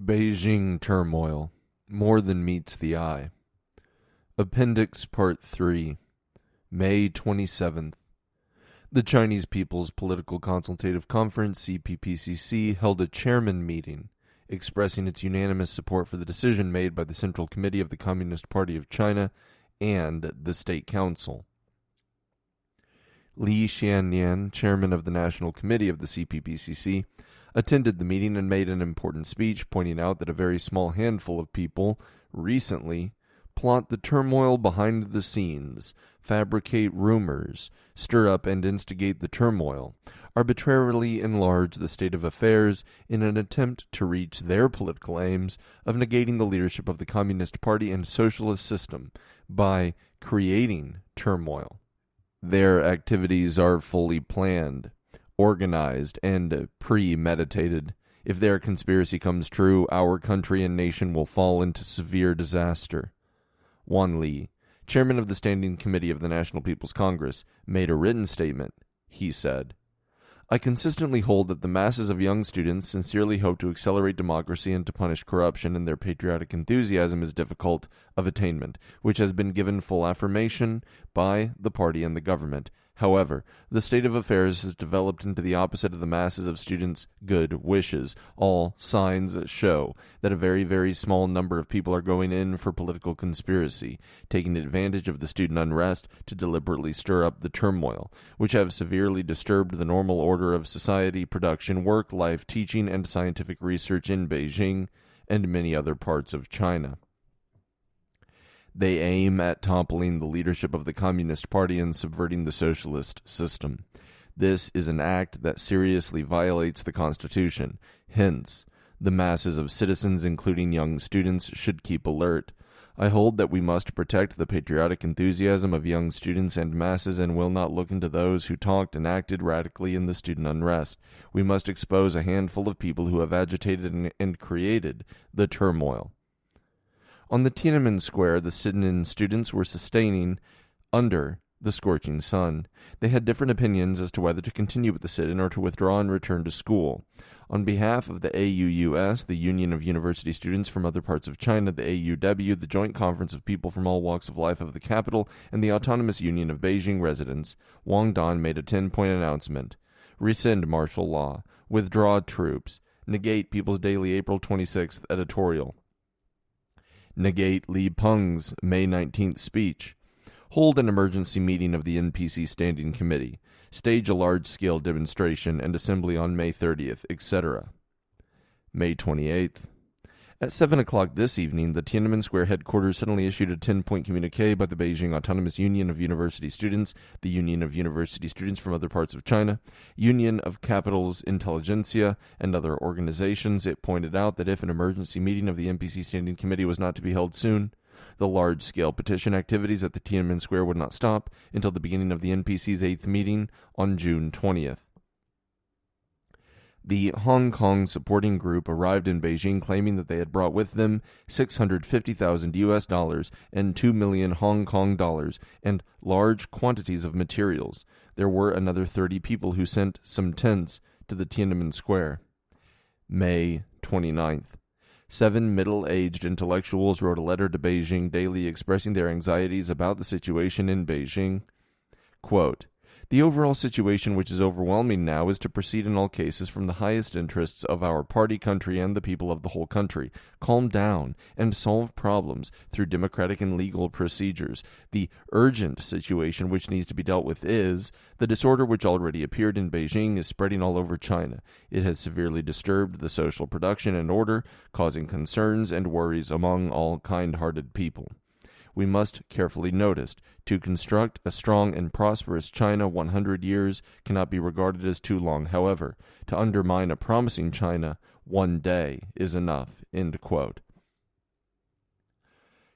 Beijing Turmoil, More Than Meets the Eye. Appendix Part 3, May 27th. The Chinese People's Political Consultative Conference, CPPCC, held a chairman meeting, expressing its unanimous support for the decision made by the Central Committee of the Communist Party of China and the State Council. Li Xiannian, chairman of the National Committee of the CPPCC, attended the meeting and made an important speech, pointing out that a very small handful of people recently plot the turmoil behind the scenes, fabricate rumors, stir up and instigate the turmoil, arbitrarily enlarge the state of affairs in an attempt to reach their political aims of negating the leadership of the Communist Party and socialist system by creating turmoil. Their activities are fully planned, organized, and premeditated. If their conspiracy comes true, our country and nation will fall into severe disaster. Wan Li, chairman of the Standing Committee of the National People's Congress, made a written statement. He said, "I consistently hold that the masses of young students sincerely hope to accelerate democracy and to punish corruption, and their patriotic enthusiasm is difficult of attainment, which has been given full affirmation by the party and the government. However, the state of affairs has developed into the opposite of the masses of students' good wishes. All signs show that a very, very small number of people are going in for political conspiracy, taking advantage of the student unrest to deliberately stir up the turmoil, which have severely disturbed the normal order of society, production, work, life, teaching, and scientific research in Beijing and many other parts of China. They aim at toppling the leadership of the Communist Party and subverting the socialist system. This is an act that seriously violates the Constitution. Hence, the masses of citizens, including young students, should keep alert. I hold that we must protect the patriotic enthusiasm of young students and masses and will not look into those who talked and acted radically in the student unrest. We must expose a handful of people who have agitated and created the turmoil." On the Tiananmen Square, the sit-in students were sustaining under the scorching sun. They had different opinions as to whether to continue with the sit-in or to withdraw and return to school. On behalf of the AUUS, the Union of University Students from other parts of China, the AUW, the Joint Conference of People from all walks of life of the capital, and the Autonomous Union of Beijing residents, Wang Dan made a 10-point announcement. Rescind martial law. Withdraw troops. Negate People's Daily April 26th editorial. Negate Li Peng's May 19th speech. Hold an emergency meeting of the NPC Standing Committee. Stage a large-scale demonstration and assembly on May 30th, etc. May 28th. At 7 o'clock this evening, the Tiananmen Square headquarters suddenly issued a 10-point communique by the Beijing Autonomous Union of University Students, the Union of University Students from other parts of China, Union of Capitals Intelligentsia, and other organizations. It pointed out that if an emergency meeting of the NPC Standing Committee was not to be held soon, the large-scale petition activities at the Tiananmen Square would not stop until the beginning of the NPC's 8th meeting on June 20th. The Hong Kong supporting group arrived in Beijing claiming that they had brought with them $650,000 and 2 million Hong Kong dollars and large quantities of materials. There were another 30 people who sent some tents to the Tiananmen Square. May 29th. 7 middle-aged intellectuals wrote a letter to Beijing Daily expressing their anxieties about the situation in Beijing. Quote, "The overall situation which is overwhelming now is to proceed in all cases from the highest interests of our party, country, and the people of the whole country. Calm down and solve problems through democratic and legal procedures. The urgent situation which needs to be dealt with is the disorder which already appeared in Beijing is spreading all over China. It has severely disturbed the social production and order, causing concerns and worries among all kind-hearted people. We must carefully notice, to construct a strong and prosperous China 100 years cannot be regarded as too long. However, to undermine a promising China, one day is enough." End quote.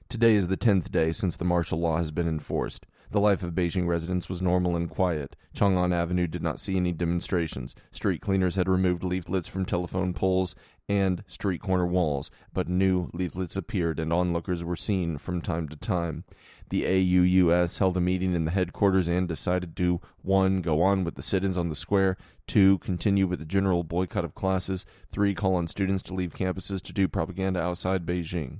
Today is the 10th day since the martial law has been enforced. The life of Beijing residents was normal and quiet. Chang'an Avenue did not see any demonstrations. Street cleaners had removed leaflets from telephone poles and street corner walls, but new leaflets appeared and onlookers were seen from time to time. The AUUS held a meeting in the headquarters and decided to 1. Go on with the sit-ins on the square, 2. Continue with the general boycott of classes, 3. Call on students to leave campuses to do propaganda outside Beijing.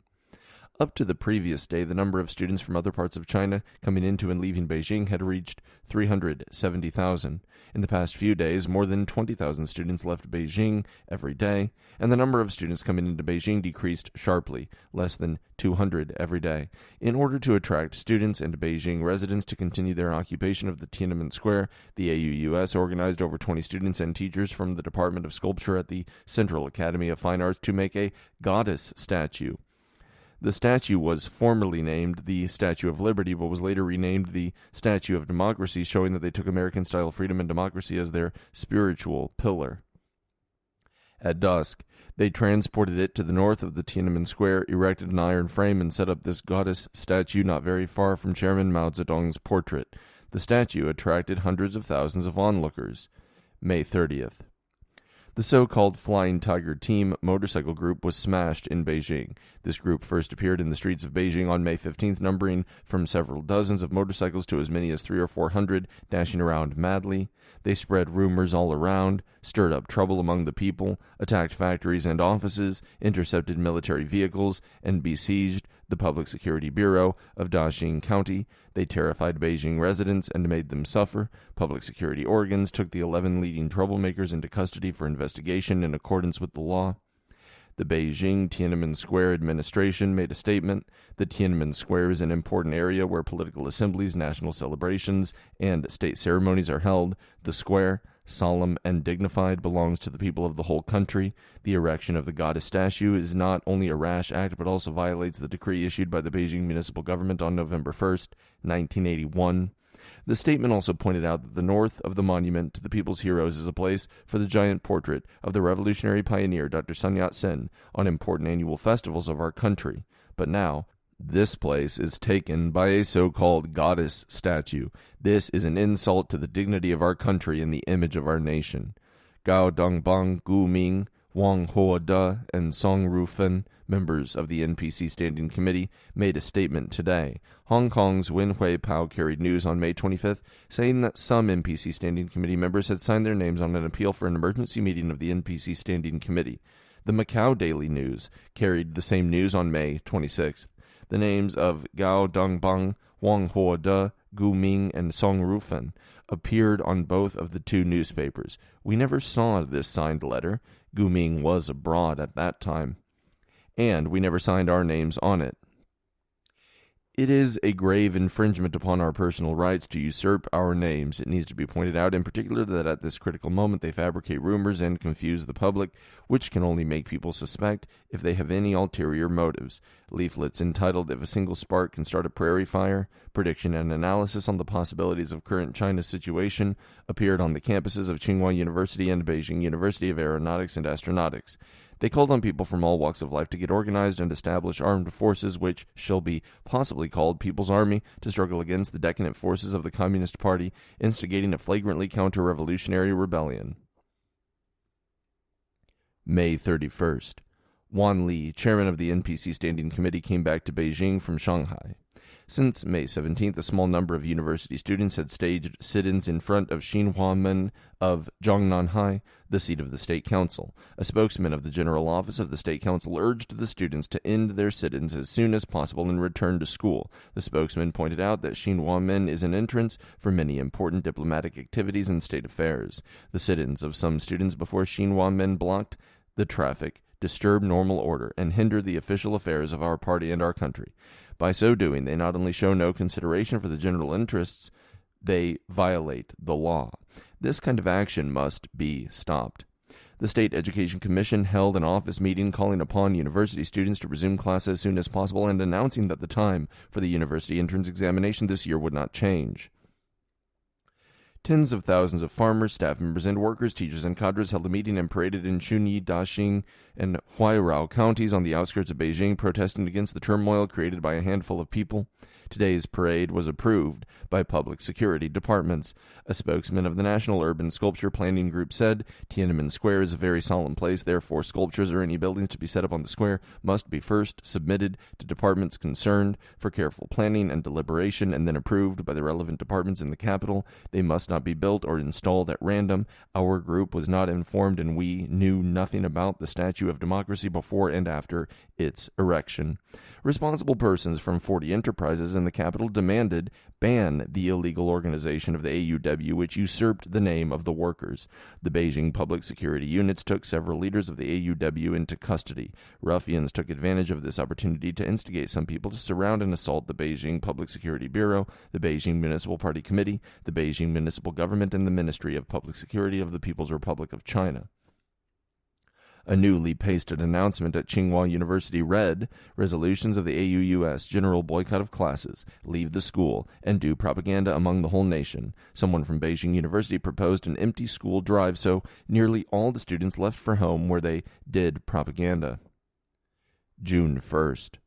Up to the previous day, the number of students from other parts of China coming into and leaving Beijing had reached 370,000. In the past few days, more than 20,000 students left Beijing every day, and the number of students coming into Beijing decreased sharply, less than 200 every day. In order to attract students and Beijing residents to continue their occupation of the Tiananmen Square, the AUUS organized over 20 students and teachers from the Department of Sculpture at the Central Academy of Fine Arts to make a goddess statue. The statue was formerly named the Statue of Liberty, but was later renamed the Statue of Democracy, showing that they took American-style freedom and democracy as their spiritual pillar. At dusk, they transported it to the north of the Tiananmen Square, erected an iron frame, and set up this goddess statue not very far from Chairman Mao Zedong's portrait. The statue attracted hundreds of thousands of onlookers. May 30th. The so-called Flying Tiger Team motorcycle group was smashed in Beijing. This group first appeared in the streets of Beijing on May 15th, numbering from several dozens of motorcycles to as many as 300 or 400, dashing around madly. They spread rumors all around, stirred up trouble among the people, attacked factories and offices, intercepted military vehicles, and besieged the Public Security Bureau of Daxing County. They terrified Beijing residents and made them suffer. Public security organs took the 11 leading troublemakers into custody for investigation in accordance with the law. The Beijing Tiananmen Square administration made a statement. The Tiananmen Square is an important area where political assemblies, national celebrations, and state ceremonies are held. The square, solemn and dignified, belongs to the people of the whole country. The erection of the goddess statue is not only a rash act, but also violates the decree issued by the Beijing municipal government on November 1st, 1981. The statement also pointed out that the north of the monument to the people's heroes is a place for the giant portrait of the revolutionary pioneer Dr. Sun Yat-sen on important annual festivals of our country. But now, this place is taken by a so-called goddess statue. This is an insult to the dignity of our country and the image of our nation. Gao Dongbang, Gu Ming, Wang Huode, and Song Rufen, members of the NPC Standing Committee, made a statement today. Hong Kong's Wen Hui Pao carried news on May 25th, saying that some NPC Standing Committee members had signed their names on an appeal for an emergency meeting of the NPC Standing Committee. The Macau Daily News carried the same news on May 26th. The names of Gao Dongbang, Wang Huode, Gu Ming, and Song Rufen appeared on both of the two newspapers. We never saw this signed letter. Gu Ming was abroad at that time, and we never signed our names on it. It is a grave infringement upon our personal rights to usurp our names. It needs to be pointed out in particular that at this critical moment they fabricate rumors and confuse the public, which can only make people suspect if they have any ulterior motives. Leaflets entitled "If a Single Spark Can Start a Prairie Fire," prediction and analysis on the possibilities of current China's situation appeared on the campuses of Tsinghua University and Beijing University of Aeronautics and Astronautics. They called on people from all walks of life to get organized and establish armed forces which shall be possibly called People's Army to struggle against the decadent forces of the Communist Party, instigating a flagrantly counter-revolutionary rebellion. May 31st. Wan Li, chairman of the NPC Standing Committee, came back to Beijing from Shanghai. Since May 17th, a small number of university students had staged sit-ins in front of Xinhuamen of Zhongnanhai, the seat of the State Council. A spokesman of the General Office of the State Council urged the students to end their sit-ins as soon as possible and return to school. The spokesman pointed out that Xinhuamen is an entrance for many important diplomatic activities and state affairs. The sit-ins of some students before Xinhuamen blocked the traffic, disturb normal order, and hinder the official affairs of our party and our country. By so doing, they not only show no consideration for the general interests, they violate the law. This kind of action must be stopped. The State Education Commission held an office meeting calling upon university students to resume class as soon as possible and announcing that the time for the university entrance examination this year would not change. Tens of thousands of farmers, staff members, and workers, teachers, and cadres held a meeting and paraded in Chunyi, Daxing, and Huairao counties on the outskirts of Beijing, protesting against the turmoil created by a handful of people. Today's parade was approved by public security departments. A spokesman of the National Urban Sculpture Planning Group said, Tiananmen Square is a very solemn place, therefore sculptures or any buildings to be set up on the square must be first submitted to departments concerned for careful planning and deliberation and then approved by the relevant departments in the capital. They must not be built or installed at random. Our group was not informed and we knew nothing about the Statue of Democracy before and after its erection. Responsible persons from 40 enterprises in the capital demanded ban the illegal organization of the AUW, which usurped the name of the workers. The Beijing public security units took several leaders of the AUW into custody. Ruffians took advantage of this opportunity to instigate some people to surround and assault the Beijing Public Security Bureau, the Beijing Municipal Party Committee, the Beijing Municipal Government, and the Ministry of Public Security of the People's Republic of China. A newly pasted announcement at Tsinghua University read, resolutions of the AUUS, general boycott of classes, leave the school, and do propaganda among the whole nation. Someone from Beijing University proposed an empty school drive, so nearly all the students left for home where they did propaganda. June 1st.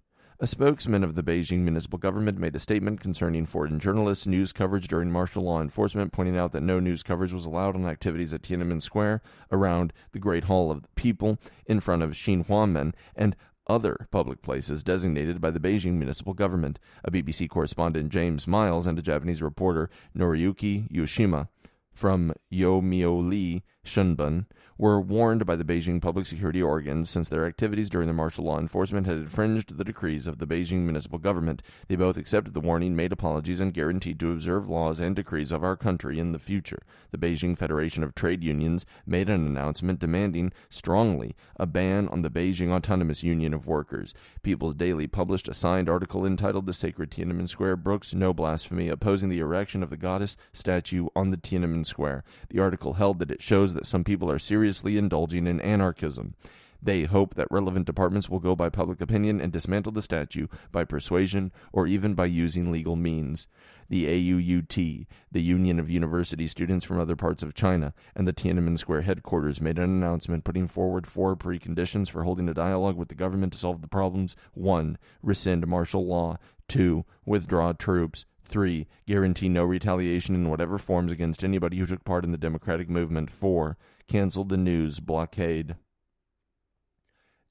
A spokesman of the Beijing municipal government made a statement concerning foreign journalists' news coverage during martial law enforcement, pointing out that no news coverage was allowed on activities at Tiananmen Square, around the Great Hall of the People, in front of Xinhuamen, and other public places designated by the Beijing municipal government. A BBC correspondent, James Miles, and a Japanese reporter, Noriyuki Yoshima, from Yomiuri Shimbun, were warned by the Beijing public security organs since their activities during the martial law enforcement had infringed the decrees of the Beijing municipal government. They both accepted the warning, made apologies, and guaranteed to observe laws and decrees of our country in the future. The Beijing Federation of Trade Unions made an announcement demanding strongly a ban on the Beijing Autonomous Union of Workers. People's Daily published a signed article entitled "The Sacred Tiananmen Square Brooks No Blasphemy," opposing the erection of the goddess statue on the Tiananmen Square. The article held that it shows that some people are seriously indulging in anarchism. They hope that relevant departments will go by public opinion and dismantle the statue by persuasion or even by using legal means. The AUUT, the Union of University Students from other parts of China, and the Tiananmen Square headquarters made an announcement putting forward 4 preconditions for holding a dialogue with the government to solve the problems. 1. Rescind martial law. 2. Withdraw troops. 3. Guarantee no retaliation in whatever forms against anybody who took part in the democratic movement. 4. Cancel the news blockade.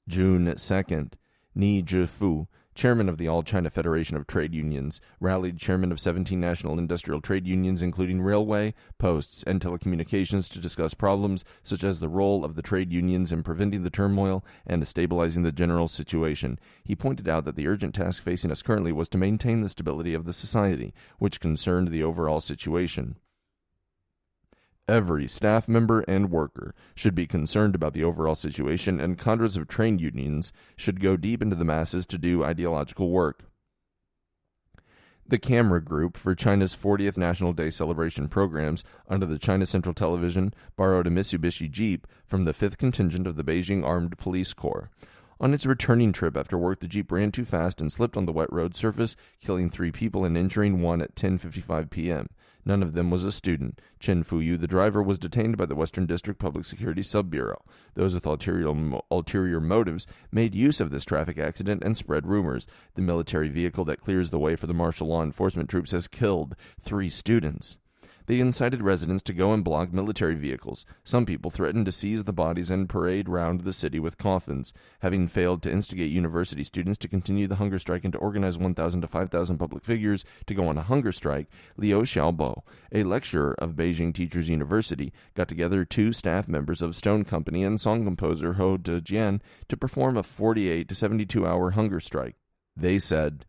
June 2nd. Ni Zhifu, chairman of the All-China Federation of Trade Unions, rallied chairmen of 17 national industrial trade unions, including railway, posts, and telecommunications, to discuss problems such as the role of the trade unions in preventing the turmoil and stabilizing the general situation. He pointed out that the urgent task facing us currently was to maintain the stability of the society, which concerned the overall situation. Every staff member and worker should be concerned about the overall situation, and cadres of trade unions should go deep into the masses to do ideological work. The camera group for China's 40th National Day celebration programs under the China Central Television borrowed a Mitsubishi Jeep from the 5th contingent of the Beijing Armed Police Corps. On its returning trip after work, the Jeep ran too fast and slipped on the wet road surface, killing 3 people and injuring 1 at 10:55 p.m. None of them was a student. Chen Fuyu, the driver, was detained by the Western District Public Security Sub-Bureau. Those with ulterior motives made use of this traffic accident and spread rumors. The military vehicle that clears the way for the martial law enforcement troops has killed 3 students. They incited residents to go and block military vehicles. Some people threatened to seize the bodies and parade round the city with coffins. Having failed to instigate university students to continue the hunger strike and to organize 1,000 to 5,000 public figures to go on a hunger strike, Liu Xiaobo, a lecturer of Beijing Teachers University, got together 2 staff members of Stone Company and song composer Ho Dejian to perform a 48 to 72-hour hunger strike. They said,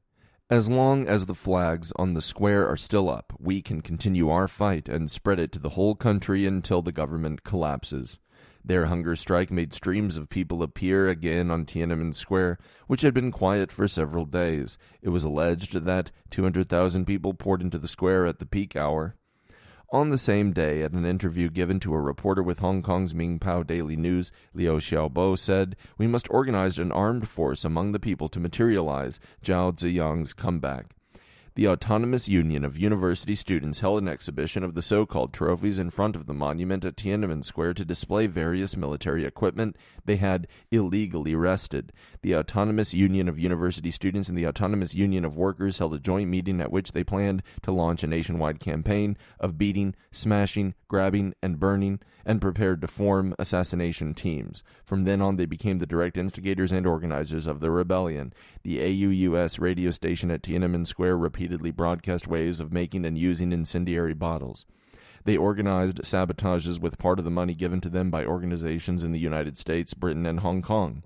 "As long as the flags on the square are still up, we can continue our fight and spread it to the whole country until the government collapses." Their hunger strike made streams of people appear again on Tiananmen Square, which had been quiet for several days. It was alleged that 200,000 people poured into the square at the peak hour. On the same day, at an interview given to a reporter with Hong Kong's Mingpao Daily News, Liu Xiaobo said, "We must organize an armed force among the people to materialize Zhao Ziyang's comeback." The Autonomous Union of University Students held an exhibition of the so-called trophies in front of the monument at Tiananmen Square to display various military equipment they had illegally wrested. The Autonomous Union of University Students and the Autonomous Union of Workers held a joint meeting at which they planned to launch a nationwide campaign of beating, smashing, grabbing, and burning, and prepared to form assassination teams. From then on, they became the direct instigators and organizers of the rebellion. The AUUS radio station at Tiananmen Square repeatedly broadcast ways of making and using incendiary bottles. They organized sabotages with part of the money given to them by organizations in the United States, Britain, and Hong Kong.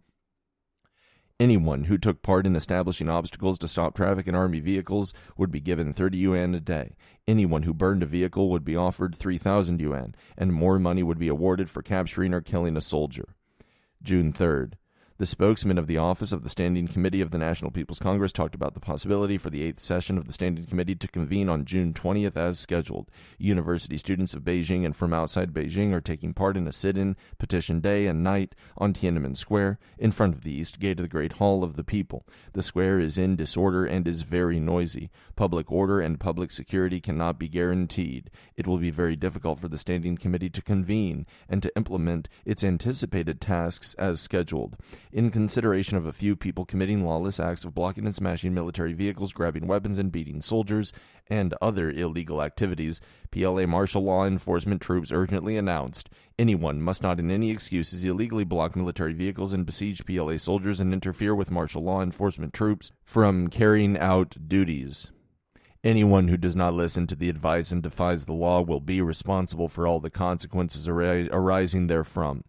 Anyone who took part in establishing obstacles to stop traffic in army vehicles would be given 30 yuan a day. Anyone who burned a vehicle would be offered 3,000 yuan, and more money would be awarded for capturing or killing a soldier. June 3rd. The spokesman of the Office of the Standing Committee of the National People's Congress talked about the possibility for the 8th session of the Standing Committee to convene on June 20th as scheduled. University students of Beijing and from outside Beijing are taking part in a sit-in, petition day and night on Tiananmen Square in front of the East Gate of the Great Hall of the People. The square is in disorder and is very noisy. Public order and public security cannot be guaranteed. It will be very difficult for the Standing Committee to convene and to implement its anticipated tasks as scheduled. In consideration of a few people committing lawless acts of blocking and smashing military vehicles, grabbing weapons, and beating soldiers, and other illegal activities, PLA martial law enforcement troops urgently announced, anyone must not in any excuses illegally block military vehicles and besiege PLA soldiers and interfere with martial law enforcement troops from carrying out duties. Anyone who does not listen to the advice and defies the law will be responsible for all the consequences arising therefrom.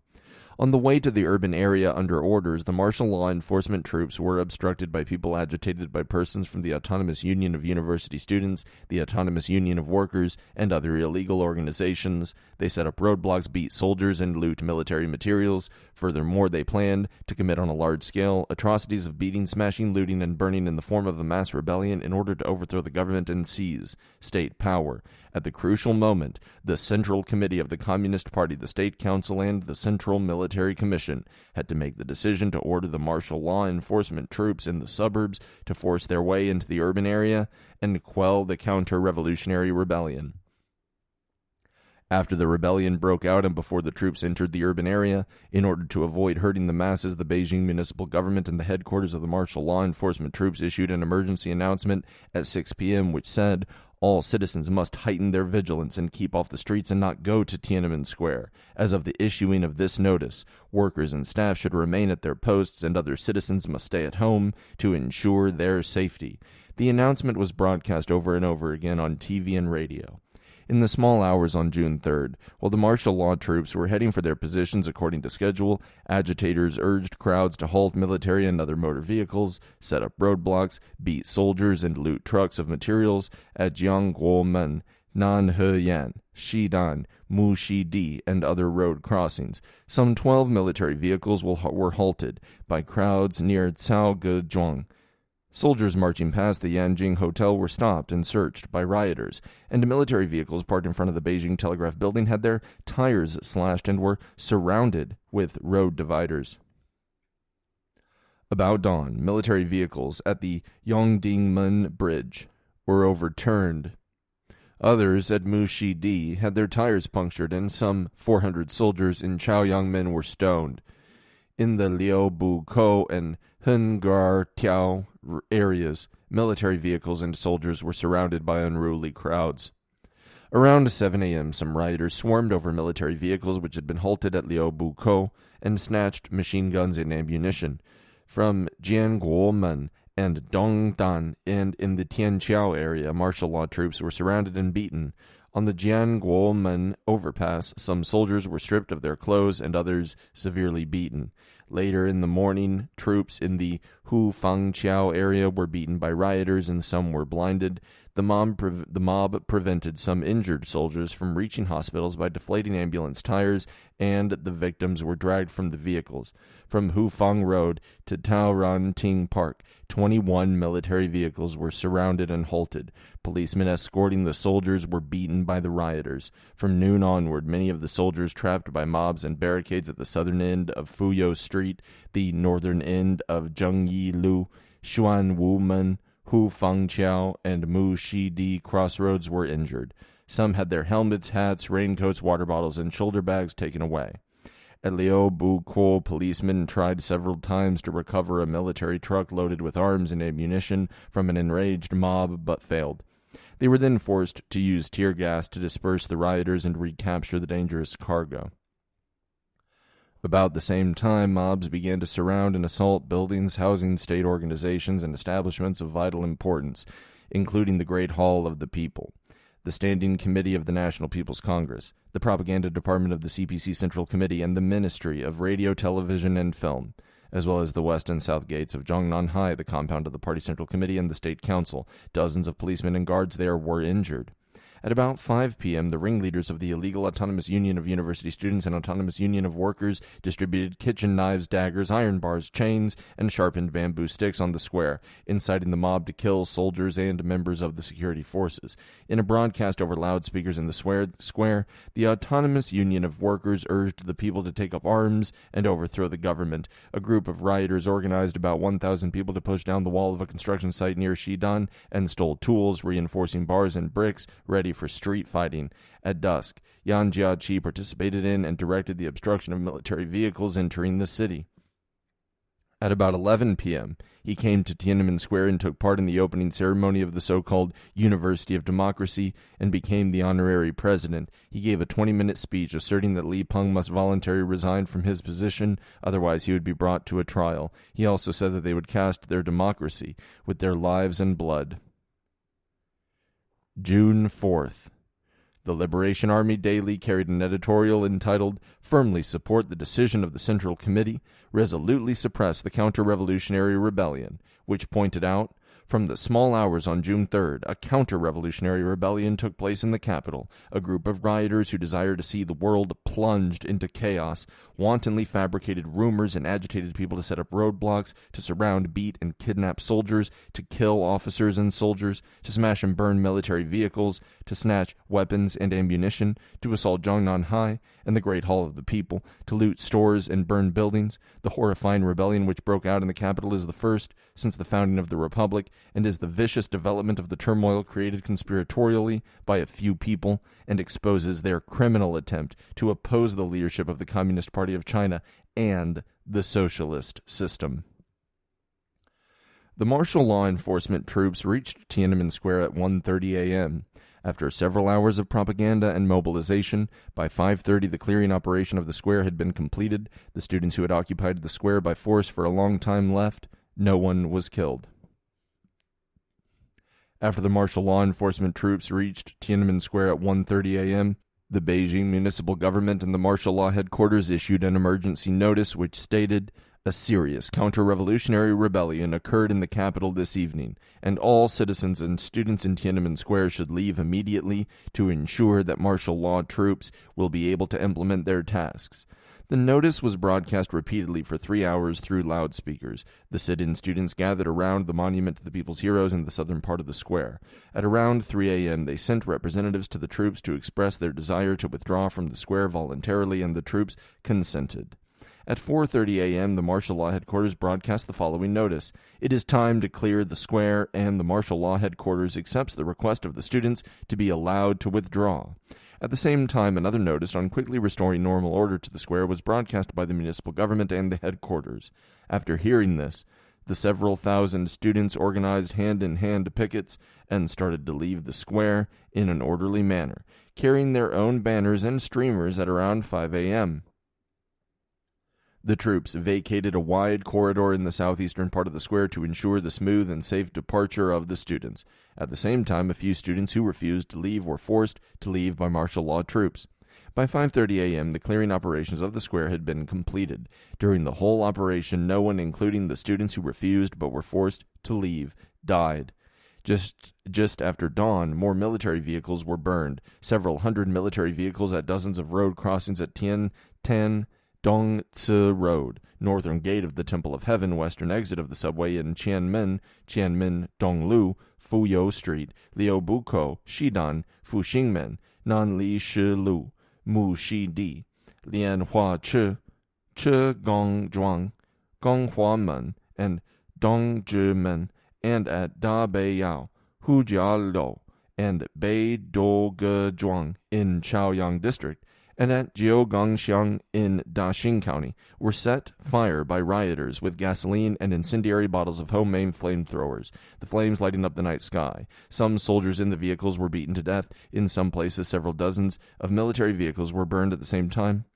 On the way to the urban area under orders, the martial law enforcement troops were obstructed by people agitated by persons from the Autonomous Union of University Students, the Autonomous Union of Workers, and other illegal organizations. They set up roadblocks, beat soldiers, and loot military materials. Furthermore, they planned to commit on a large scale atrocities of beating, smashing, looting, and burning in the form of a mass rebellion in order to overthrow the government and seize state power. At the crucial moment, the Central Committee of the Communist Party, the State Council, and the Central Military Commission had to make the decision to order the martial law enforcement troops in the suburbs to force their way into the urban area and quell the counter-revolutionary rebellion. After the rebellion broke out and before the troops entered the urban area, in order to avoid hurting the masses, the Beijing municipal government and the headquarters of the martial law enforcement troops issued an emergency announcement at 6 p.m. which said, all citizens must heighten their vigilance and keep off the streets and not go to Tiananmen Square. As of the issuing of this notice, workers and staff should remain at their posts and other citizens must stay at home to ensure their safety. The announcement was broadcast over and over again on TV and radio. In the small hours on June 3rd, while the martial law troops were heading for their positions according to schedule, agitators urged crowds to halt military and other motor vehicles, set up roadblocks, beat soldiers, and loot trucks of materials at Jiangguomen, Nanheyan, Xidan, Mushidi, and other road crossings. Some 12 military vehicles were halted by crowds near Caogezhuang. Soldiers marching past the Yanjing Hotel were stopped and searched by rioters, and military vehicles parked in front of the Beijing Telegraph Building had their tires slashed and were surrounded with road dividers. About dawn, military vehicles at the Yongdingmen Bridge were overturned. Others at Mushidi had their tires punctured, and some 400 soldiers in Chaoyangmen were stoned. In the Liubukou and Hengartiao areas, military vehicles and soldiers were surrounded by unruly crowds. Around 7 a.m., some rioters swarmed over military vehicles which had been halted at Liubukou and snatched machine guns and ammunition. From Jianguomen and Dongdan and in the Tianqiao area, martial law troops were surrounded and beaten. On the Jianguomen overpass, some soldiers were stripped of their clothes and others severely beaten. Later in the morning, troops in the Hufangqiao area were beaten by rioters and some were blinded. The mob prevented some injured soldiers from reaching hospitals by deflating ambulance tires, and the victims were dragged from the vehicles. From Hufang Road to Taoranting Park, 21 military vehicles were surrounded and halted. Policemen escorting the soldiers were beaten by the rioters. From noon onward, many of the soldiers trapped by mobs and barricades at the southern end of Fuyou Street, the northern end of Zhengyilu, Xuanwumen, Hu Fangqiao and Mu Shidi crossroads were injured. Some had their helmets, hats, raincoats, water bottles, and shoulder bags taken away. At Liu Bukuo, policemen tried several times to recover a military truck loaded with arms and ammunition from an enraged mob, but failed. They were then forced to use tear gas to disperse the rioters and recapture the dangerous cargo. About the same time, mobs began to surround and assault buildings housing state organizations and establishments of vital importance, including the Great Hall of the People, the Standing Committee of the National People's Congress, the Propaganda Department of the CPC Central Committee, and the Ministry of Radio, Television, and Film, as well as the west and south gates of Zhongnanhai, the compound of the Party Central Committee, and the State Council. Dozens of policemen and guards there were injured. At about 5 p.m., the ringleaders of the illegal Autonomous Union of University Students and Autonomous Union of Workers distributed kitchen knives, daggers, iron bars, chains, and sharpened bamboo sticks on the square, inciting the mob to kill soldiers and members of the security forces. In a broadcast over loudspeakers in the square, the Autonomous Union of Workers urged the people to take up arms and overthrow the government. A group of rioters organized about 1,000 people to push down the wall of a construction site near Xidan and stole tools, reinforcing bars and bricks, ready for street fighting. At dusk, Yan Jiaqi participated in and directed the obstruction of military vehicles entering the city. At about 11 p.m., he came to Tiananmen Square and took part in the opening ceremony of the so-called University of Democracy and became the honorary president. He gave a 20-minute speech asserting that Li Peng must voluntarily resign from his position, otherwise he would be brought to a trial. He also said that they would cast their democracy with their lives and blood. June 4th. The Liberation Army Daily carried an editorial entitled, "Firmly Support the Decision of the Central Committee, Resolutely Suppress the Counter-Revolutionary Rebellion," which pointed out, from the small hours on June 3rd, a counter-revolutionary rebellion took place in the capital. A group of rioters who desired to see the world plunged into chaos wantonly fabricated rumors and agitated people to set up roadblocks, to surround, beat, and kidnap soldiers, to kill officers and soldiers, to smash and burn military vehicles, to snatch weapons and ammunition, to assault Zhongnanhai and the Great Hall of the People, to loot stores and burn buildings. The horrifying rebellion which broke out in the capital is the first since the founding of the Republic, and is the vicious development of the turmoil created conspiratorially by a few people, and exposes their criminal attempt to oppose the leadership of the Communist Party of China and the socialist system. The martial law enforcement troops reached Tiananmen Square at 1:30 a.m. After several hours of propaganda and mobilization, by 5:30 the clearing operation of the square had been completed. The students who had occupied the square by force for a long time left. No one was killed. After the martial law enforcement troops reached Tiananmen Square at 1:30 a.m., the Beijing municipal government and the martial law headquarters issued an emergency notice which stated, "A serious counter-revolutionary rebellion occurred in the capital this evening, and all citizens and students in Tiananmen Square should leave immediately to ensure that martial law troops will be able to implement their tasks." The notice was broadcast repeatedly for 3 hours through loudspeakers. The sit-in students gathered around the monument to the People's Heroes in the southern part of the square. At around 3 a.m., they sent representatives to the troops to express their desire to withdraw from the square voluntarily, and the troops consented. At 4:30 a.m., the martial law headquarters broadcast the following notice: "It is time to clear the square, and the martial law headquarters accepts the request of the students to be allowed to withdraw." At the same time, another notice on quickly restoring normal order to the square was broadcast by the municipal government and the headquarters. After hearing this, the several thousand students organized hand-in-hand pickets and started to leave the square in an orderly manner, carrying their own banners and streamers at around 5 a.m. The troops vacated a wide corridor in the southeastern part of the square to ensure the smooth and safe departure of the students. At the same time, a few students who refused to leave were forced to leave by martial law troops. By 5:30 a.m., the clearing operations of the square had been completed. During the whole operation, no one, including the students who refused but were forced to leave, died. Just after dawn, more military vehicles were burned. Several hundred military vehicles at dozens of road crossings at Tian Dongzi Road, northern gate of the Temple of Heaven, western exit of the subway in Tiananmen, Donglu, Fuyou Street, Liubukou, Xidan, Fuxingmen, Nanli Shilu, Mu Shidi, Lianhua Chi Gongzhuang, Gonghuamen, and Dongzhimen, and at Da Beiyao, Hujialuo, and Beidogezhuang in Chaoyang District, and at Jiugangshan in Daxing County, were set fire by rioters with gasoline and incendiary bottles of homemade flamethrowers, the flames lighting up the night sky. Some soldiers in the vehicles were beaten to death. In some places, several dozens of military vehicles were burned at the same time.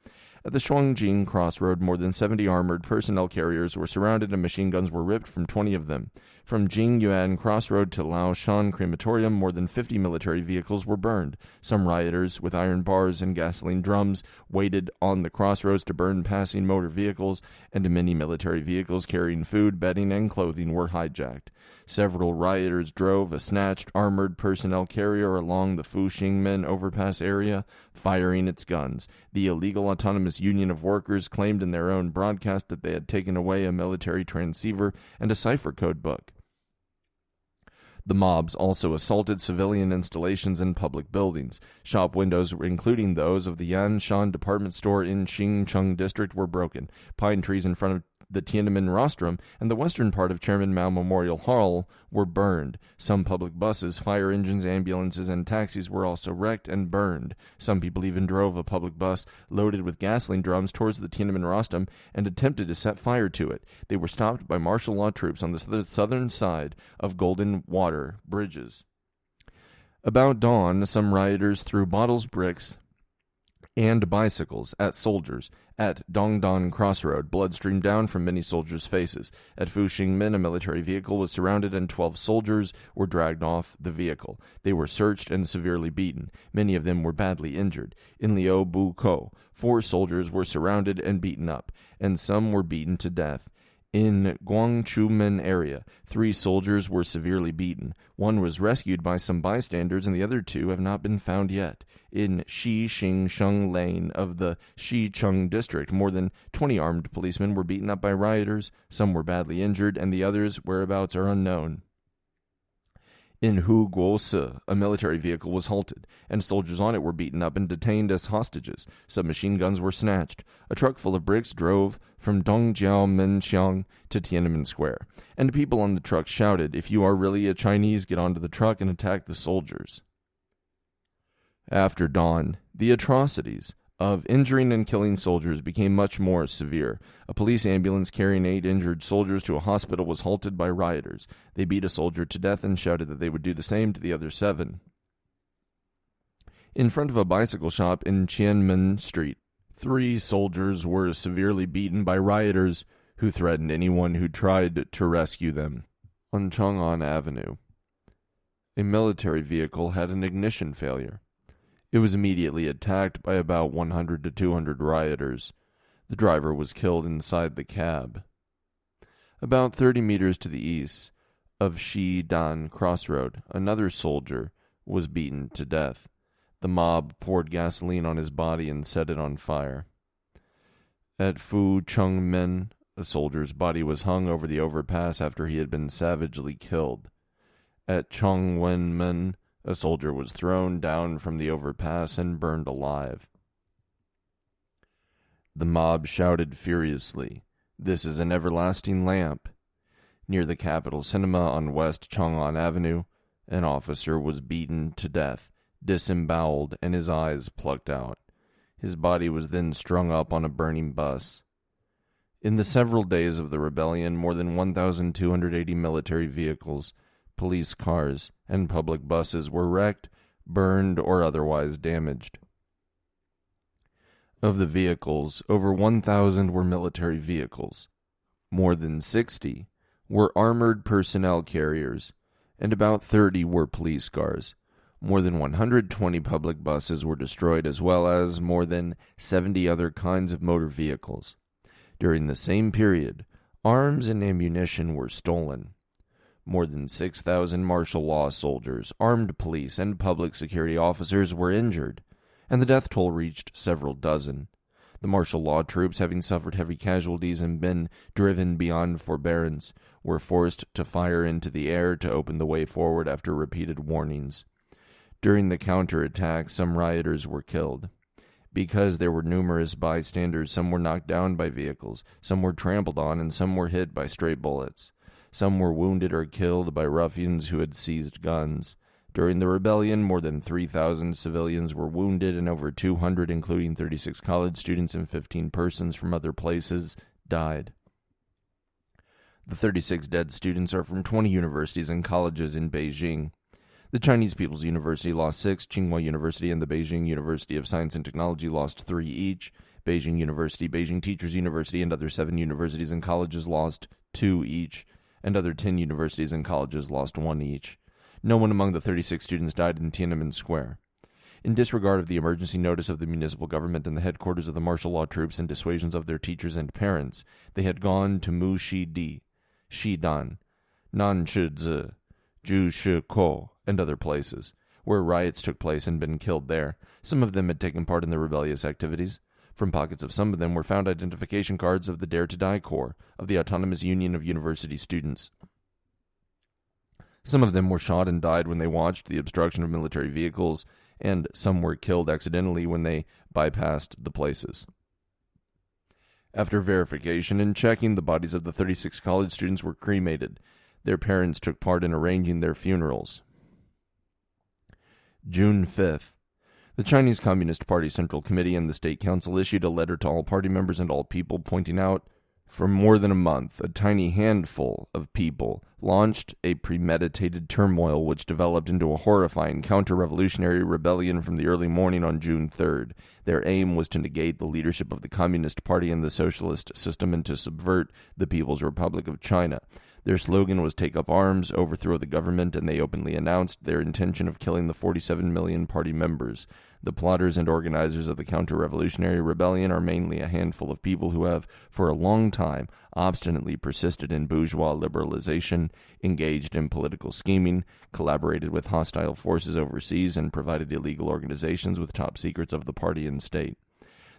At the Shuangjing crossroad, more than 70 armored personnel carriers were surrounded and machine guns were ripped from 20 of them. From Jingyuan crossroad to Laoshan crematorium, more than 50 military vehicles were burned. Some rioters, with iron bars and gasoline drums, waited on the crossroads to burn passing motor vehicles, and many military vehicles carrying food, bedding, and clothing were hijacked. Several rioters drove a snatched armored personnel carrier along the Fuxingmen overpass area, firing its guns. The illegal Autonomous Union of Workers claimed in their own broadcast that they had taken away a military transceiver and a cipher code book. The mobs also assaulted civilian installations and public buildings. Shop windows, including those of the Yanshan department store in Xincheng district, were broken. Pine trees in front of the Tiananmen rostrum and the western part of Chairman Mao Memorial Hall were burned. Some public buses, fire engines, ambulances, and taxis were also wrecked and burned. Some people even drove a public bus loaded with gasoline drums towards the Tiananmen rostrum and attempted to set fire to it. They were stopped by martial law troops on the southern side of Golden Water bridges. About dawn, some rioters threw bottles, bricks, and bicycles at soldiers. At Dongdan Crossroad, blood streamed down from many soldiers' faces. At Fuxingmen, a military vehicle was surrounded and 12 soldiers were dragged off the vehicle. They were searched and severely beaten. Many of them were badly injured. In Liu Bu-ko, 4 soldiers were surrounded and beaten up, and some were beaten to death. In Guangchumen area, 3 soldiers were severely beaten. 1 was rescued by some bystanders, and the other 2 have not been found yet. In Xixingsheng Lane of the Xicheng district, more than 20 armed policemen were beaten up by rioters. Some were badly injured, and the others' whereabouts are unknown. In Huguose, a military vehicle was halted, and soldiers on it were beaten up and detained as hostages. Some machine guns were snatched. A truck full of bricks drove from Dongjiao-Menxiang to Tiananmen Square, and people on the truck shouted, "If you are really a Chinese, get onto the truck and attack the soldiers." After dawn, the atrocities of injuring and killing soldiers became much more severe. A police ambulance carrying 8 injured soldiers to a hospital was halted by rioters. They beat a soldier to death and shouted that they would do the same to the other 7. In front of a bicycle shop in Qianmen Street, 3 soldiers were severely beaten by rioters who threatened anyone who tried to rescue them. On Chang'an Avenue, a military vehicle had an ignition failure. It was immediately attacked by about 100 to 200 rioters. The driver was killed inside the cab. About 30 meters to the east of Xidan Crossroad, another soldier was beaten to death. The mob poured gasoline on his body and set it on fire. At Fu Chengmen, a soldier's body was hung over the overpass after he had been savagely killed. At Chongwenmen, a soldier was thrown down from the overpass and burned alive. The mob shouted furiously, "This is an everlasting lamp." Near the Capitol Cinema on West Chang'an Avenue, an officer was beaten to death, disemboweled, and his eyes plucked out. His body was then strung up on a burning bus. In the several days of the rebellion, more than 1,280 military vehicles, police cars, and public buses were wrecked, burned, or otherwise damaged. Of the vehicles, over 1,000 were military vehicles. More than 60 were armored personnel carriers, and about 30 were police cars. More than 120 public buses were destroyed, as well as more than 70 other kinds of motor vehicles. During the same period, arms and ammunition were stolen. More than 6,000 martial law soldiers, armed police, and public security officers were injured, and the death toll reached several dozen. The martial law troops, having suffered heavy casualties and been driven beyond forbearance, were forced to fire into the air to open the way forward after repeated warnings. During the counterattack, some rioters were killed. Because there were numerous bystanders, some were knocked down by vehicles, some were trampled on, and some were hit by stray bullets. Some were wounded or killed by ruffians who had seized guns. During the rebellion, more than 3,000 civilians were wounded and over 200, including 36 college students and 15 persons from other places, died. The 36 dead students are from 20 universities and colleges in Beijing. The Chinese People's University lost 6, Tsinghua University and the Beijing University of Science and Technology lost 3 each. Beijing University, Beijing Teachers University, and other 7 universities and colleges lost 2 each, and other 10 universities and colleges lost 1 each. No one among the 36 students died in Tiananmen Square. In disregard of the emergency notice of the municipal government and the headquarters of the martial law troops and dissuasions of their teachers and parents, they had gone to Mushidi, Xidan, Nanchizi, Jushikou, and other places, where riots took place and been killed there. Some of them had taken part in the rebellious activities. From pockets of some of them were found identification cards of the Dare to Die Corps, of the Autonomous Union of University Students. Some of them were shot and died when they watched the obstruction of military vehicles, and some were killed accidentally when they bypassed the places. After verification and checking, the bodies of the 36 college students were cremated. Their parents took part in arranging their funerals. June 5th. The Chinese Communist Party Central Committee and the State Council issued a letter to all party members and all people pointing out, for more than a month, a tiny handful of people launched a premeditated turmoil which developed into a horrifying counter-revolutionary rebellion from the early morning on June 3rd. Their aim was to negate the leadership of the Communist Party and the socialist system and to subvert the People's Republic of China. Their slogan was "Take up arms, overthrow the government," and they openly announced their intention of killing the 47 million party members. The plotters and organizers of the counter-revolutionary rebellion are mainly a handful of people who have, for a long time, obstinately persisted in bourgeois liberalization, engaged in political scheming, collaborated with hostile forces overseas, and provided illegal organizations with top secrets of the party and state.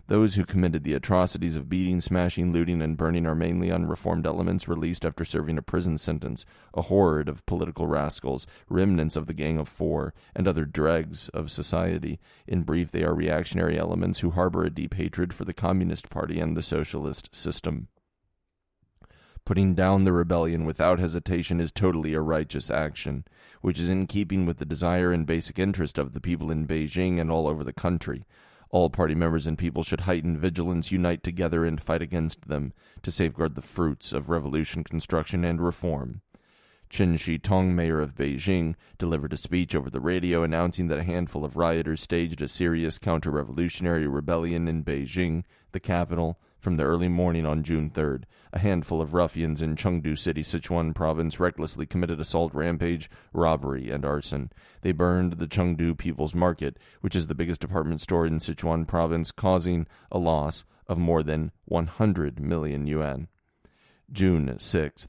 Those who committed the atrocities of beating, smashing, looting, and burning are mainly unreformed elements released after serving a prison sentence, a horde of political rascals, remnants of the Gang of Four, and other dregs of society. In brief, they are reactionary elements who harbor a deep hatred for the Communist Party and the socialist system. Putting down the rebellion without hesitation is totally a righteous action, which is in keeping with the desire and basic interest of the people in Beijing and all over the country. All party members and people should heighten vigilance, unite together, and fight against them to safeguard the fruits of revolution, construction, and reform. Chen Shitong, mayor of Beijing, delivered a speech over the radio announcing that a handful of rioters staged a serious counter-revolutionary rebellion in Beijing, the capital, from the early morning on June 3rd. A handful of ruffians in Chengdu City, Sichuan province, recklessly committed assault, rampage, robbery, and arson. They burned the Chengdu People's Market, which is the biggest department store in Sichuan province, causing a loss of more than 100 million yuan. June 6th.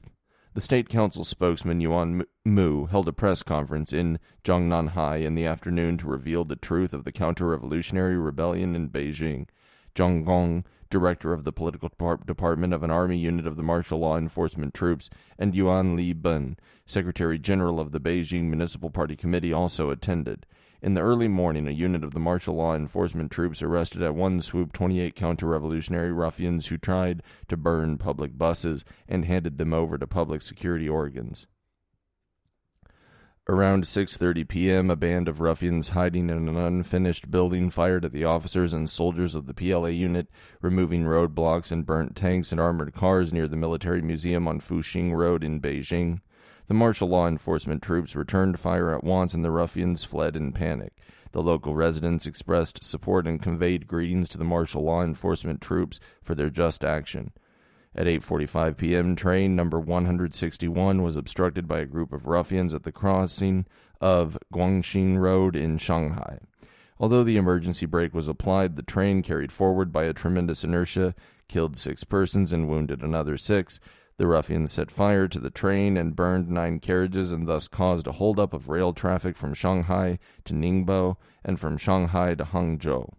The State Council spokesman Yuan Mu held a press conference in Zhongnanhai in the afternoon to reveal the truth of the counter-revolutionary rebellion in Beijing. Zhang Gong, director of the political department of an army unit of the martial law enforcement troops, and Yuan Li Ben, secretary general of the Beijing Municipal Party Committee, also attended. In the early morning, a unit of the martial law enforcement troops arrested at one swoop 28 counter-revolutionary ruffians who tried to burn public buses and handed them over to public security organs. Around 6:30 p.m., a band of ruffians hiding in an unfinished building fired at the officers and soldiers of the PLA unit, removing roadblocks and burnt tanks and armored cars near the military museum on Fuxing Road in Beijing. The martial law enforcement troops returned fire at once, and the ruffians fled in panic. The local residents expressed support and conveyed greetings to the martial law enforcement troops for their just action. At 8:45 p.m., train number 161 was obstructed by a group of ruffians at the crossing of Guangxin Road in Shanghai. Although the emergency brake was applied, the train carried forward by a tremendous inertia, killed 6 persons and wounded another 6. The ruffians set fire to the train and burned 9 carriages and thus caused a holdup of rail traffic from Shanghai to Ningbo and from Shanghai to Hangzhou.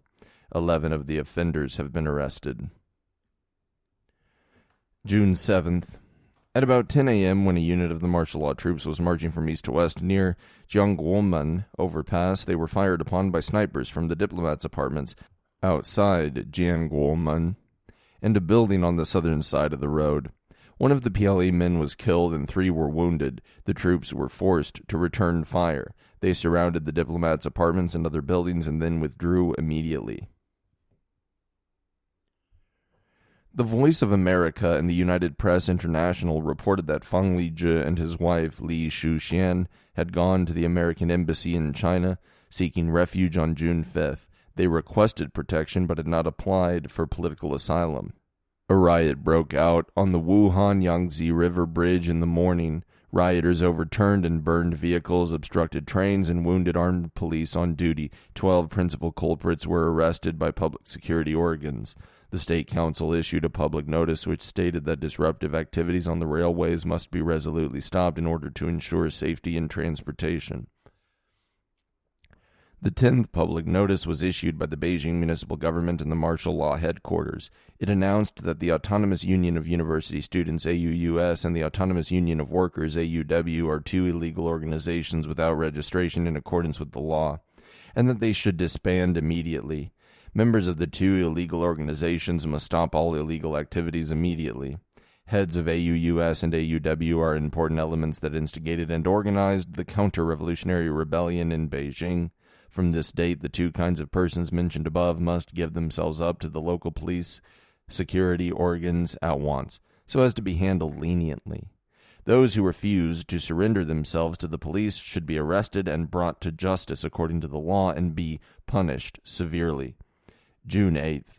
11 of the offenders have been arrested. June 7th. At about 10 a.m., when a unit of the martial law troops was marching from east to west near Jiangguomen overpass, they were fired upon by snipers from the diplomats' apartments outside Jiangguomen and a building on the southern side of the road. One of the PLA men was killed and 3 were wounded. The troops were forced to return fire. They surrounded the diplomats' apartments and other buildings and then withdrew immediately. The Voice of America and the United Press International reported that Fang Lizhi and his wife Li Shuxian had gone to the American embassy in China seeking refuge on June 5th. They requested protection but had not applied for political asylum. A riot broke out on the Wuhan-Yangtze River Bridge in the morning. Rioters overturned and burned vehicles, obstructed trains, and wounded armed police on duty. 12 principal culprits were arrested by public security organs. The State Council issued a public notice which stated that disruptive activities on the railways must be resolutely stopped in order to ensure safety in transportation. The 10th public notice was issued by the Beijing municipal government and the martial law headquarters. It announced that the Autonomous Union of University Students AUUS and the Autonomous Union of Workers AUW are 2 illegal organizations without registration in accordance with the law, and that they should disband immediately. Members of the 2 illegal organizations must stop all illegal activities immediately. Heads of AUUS and AUW are important elements that instigated and organized the counter-revolutionary rebellion in Beijing. From this date, the 2 kinds of persons mentioned above must give themselves up to the local police security organs at once, so as to be handled leniently. Those who refuse to surrender themselves to the police should be arrested and brought to justice according to the law and be punished severely. June 8th.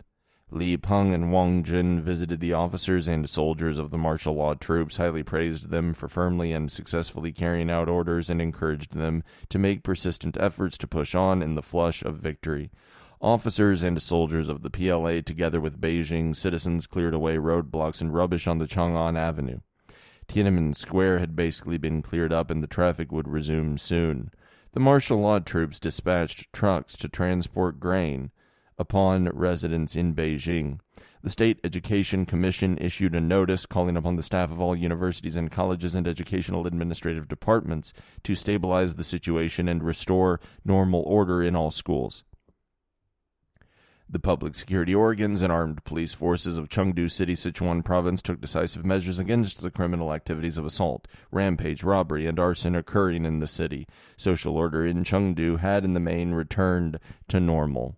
Li Peng and Wang Jin visited the officers and soldiers of the martial law troops, highly praised them for firmly and successfully carrying out orders, and encouraged them to make persistent efforts to push on in the flush of victory. Officers and soldiers of the PLA, together with Beijing citizens, cleared away roadblocks and rubbish on the Chang'an Avenue. Tiananmen Square had basically been cleared up and the traffic would resume soon. The martial law troops dispatched trucks to transport grain upon residents in Beijing. The State Education Commission issued a notice calling upon the staff of all universities and colleges and educational administrative departments to stabilize the situation and restore normal order in all schools. The public security organs and armed police forces of Chengdu City, Sichuan Province took decisive measures against the criminal activities of assault, rampage, robbery, and arson occurring in the city. Social order in Chengdu had in the main returned to normal.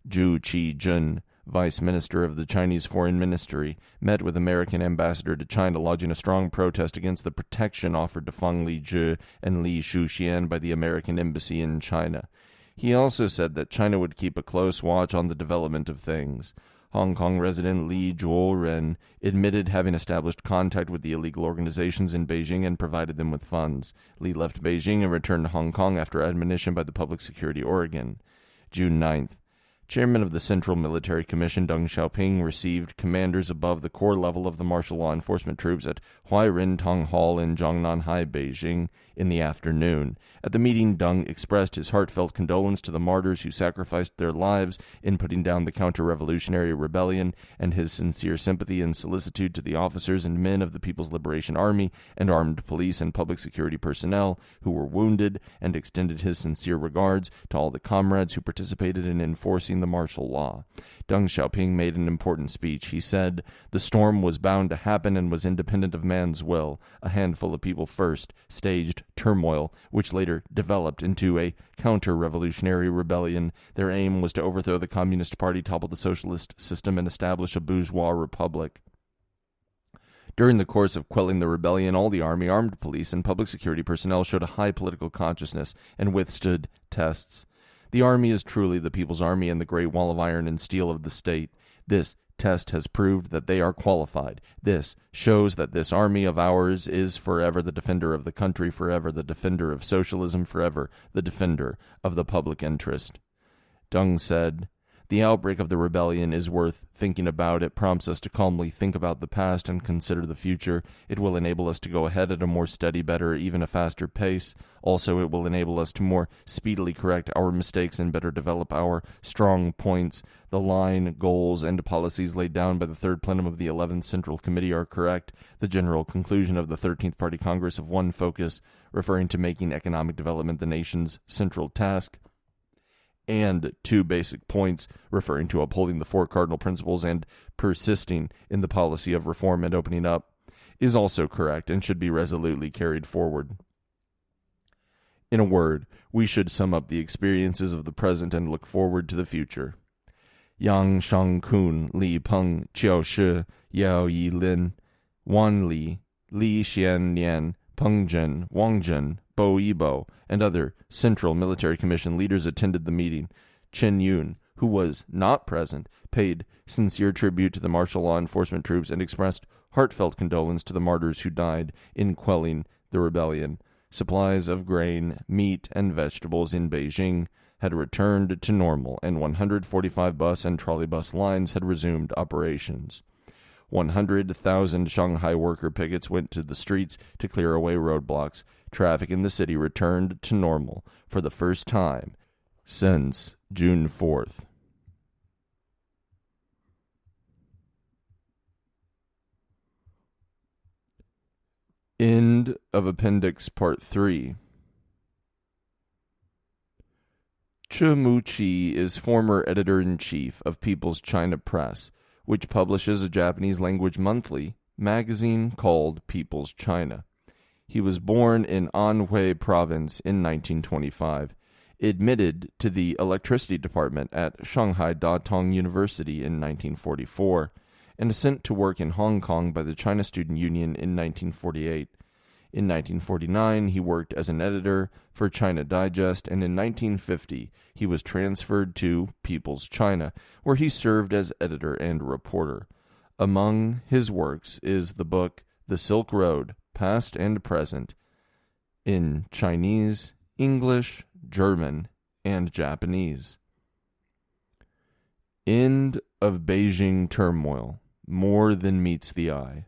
Zhu Qijun, Vice Minister of the Chinese Foreign Ministry, met with American Ambassador to China, lodging a strong protest against the protection offered to Fang Lizhi and Li Shuxian by the American Embassy in China. He also said that China would keep a close watch on the development of things. Hong Kong resident Li Zhuoren admitted having established contact with the illegal organizations in Beijing and provided them with funds. Li left Beijing and returned to Hong Kong after admonition by the Public Security Organ. June 9th. Chairman of the Central Military Commission Deng Xiaoping received commanders above the corps level of the martial law enforcement troops at Huairen Town Hall in Zhongnanhai, Beijing, in the afternoon. At the meeting, Deng expressed his heartfelt condolence to the martyrs who sacrificed their lives in putting down the counter-revolutionary rebellion, and his sincere sympathy and solicitude to the officers and men of the People's Liberation Army and armed police and public security personnel who were wounded, and extended his sincere regards to all the comrades who participated in enforcing the martial law. Deng Xiaoping made an important speech. He said, "The storm was bound to happen and was independent of man's will. A handful of people first staged turmoil, which later developed into a counter-revolutionary rebellion. Their aim was to overthrow the Communist Party, topple the socialist system, and establish a bourgeois republic." During the course of quelling the rebellion, all the army, armed police, and public security personnel showed a high political consciousness and withstood tests. The army is truly the people's army and the great wall of iron and steel of the state. This test has proved that they are qualified. This shows that this army of ours is forever the defender of the country, forever the defender of socialism, forever the defender of the public interest. Deng said, "The outbreak of the rebellion is worth thinking about. It prompts us to calmly think about the past and consider the future. It will enable us to go ahead at a more steady, better, even a faster pace. Also, it will enable us to more speedily correct our mistakes and better develop our strong points. The line, goals, and policies laid down by the Third Plenum of the 11th Central Committee are correct. The general conclusion of the 13th Party Congress of one focus, referring to making economic development the nation's central task, and 2 basic points referring to upholding the 4 cardinal principles and persisting in the policy of reform and opening up, is also correct and should be resolutely carried forward. In a word, we should sum up the experiences of the present and look forward to the future. Yang Shang-kun, Li Peng, Qiao Shi, Yao Yi-lin, Wan Li, Li Xian-nian, Peng Zhen, Wang Zhen, Bo Yibo, and other Central Military Commission leaders attended the meeting. Chen Yun, who was not present, paid sincere tribute to the martial law enforcement troops and expressed heartfelt condolence to the martyrs who died in quelling the rebellion. Supplies of grain, meat, and vegetables in Beijing had returned to normal, and 145 bus and trolleybus lines had resumed operations. 100,000 Shanghai worker pickets went to the streets to clear away roadblocks. Traffic in the city returned to normal for the first time since June 4th. End of Appendix Part 3. Che Mu-chi is former editor-in-chief of People's China Press, which publishes a Japanese-language monthly magazine called People's China. He was born in Anhui Province in 1925, admitted to the electricity department at Shanghai Datong University in 1944, and sent to work in Hong Kong by the China Student Union in 1948. In 1949, he worked as an editor for China Digest, and in 1950, he was transferred to People's China, where he served as editor and reporter. Among his works is the book The Silk Road, Past and Present, in Chinese, English, German, and Japanese. End of Beijing Turmoil, More Than Meets the Eye.